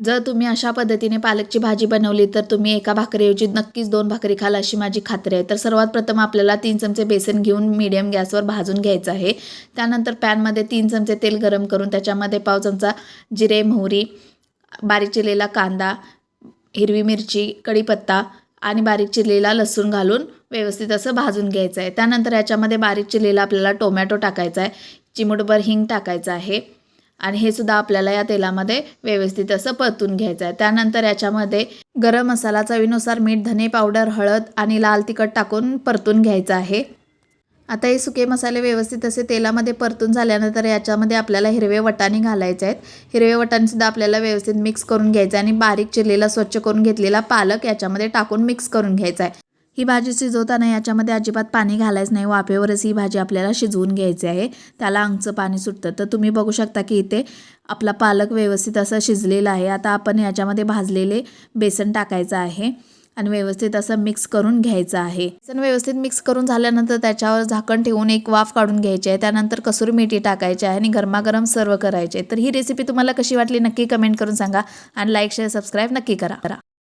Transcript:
जर तुम्ही अशा पद्धतीने पालकची भाजी बनवली तर तुम्ही एका भाकरीऐवजी नक्कीच 2 भाकरी खाल अशी माझी खात्री आहे. तर सर्वात प्रथम आपल्याला 3 चमचे बेसन घेऊन मीडियम गॅसवर भाजून घ्यायचं आहे. त्यानंतर पॅनमध्ये 3 चमचे तेल गरम करून त्याच्यामध्ये पाव चमचा जिरे, मोहरी, बारीक चिरलेला कांदा, हिरवी मिरची, कढीपत्ता आणि बारीक चिरलेला लसूण घालून व्यवस्थित असं भाजून घ्यायचं आहे. त्यानंतर याच्यामध्ये बारीक चिरलेला आपल्याला टोमॅटो टाकायचा आहे, चिमूटभर हिंग टाकायचं आहे आणि हे सुद्धा आपल्याला या तेलामध्ये व्यवस्थित असं परतून घ्यायचं आहे. त्यानंतर याच्यामध्ये गरम मसाला, चवीनुसार मीठ, धने पावडर, हळद आणि लाल तिखट टाकून परतून घ्यायचं आहे. आता हे सुके मसाले व्यवस्थित असे तेलामध्ये परतून झाल्यानंतर याच्यामध्ये आपल्याला हिरवे वाटाणे घालायचे आहेत. हिरवे वाटाणेसुद्धा आपल्याला व्यवस्थित मिक्स करून घ्यायचं आहे आणि बारीक चिरलेला स्वच्छ करून घेतलेला पालक याच्यामध्ये टाकून मिक्स करून घ्यायचा आहे. ही भाजी शिजवताना याच्यामध्ये अजिबात पाणी घालायचं नाही, वाफेवरच ही भाजी आपल्याला शिजवून घ्यायची आहे. त्याला अंगचं पाणी सुटतं. तर तुम्ही बघू शकता की इथे आपला पालक व्यवस्थित असं शिजलेला आहे. आता आपण याच्यामध्ये भाजलेले बेसन टाकायचं आहे आणि व्यवस्थित असं मिक्स करून घ्यायचं आहे. बेसन व्यवस्थित मिक्स करून झाल्यानंतर त्याच्यावर झाकण ठेवून एक वाफ काढून घ्यायची आहे. त्यानंतर कसुरी मेथी टाकायची आहे आणि गरमागरम सर्व करायचे. तर ही रेसिपी तुम्हाला कशी वाटली नक्की कमेंट करून सांगा आणि लाईक, शेअर, सबस्क्राईब नक्की करा.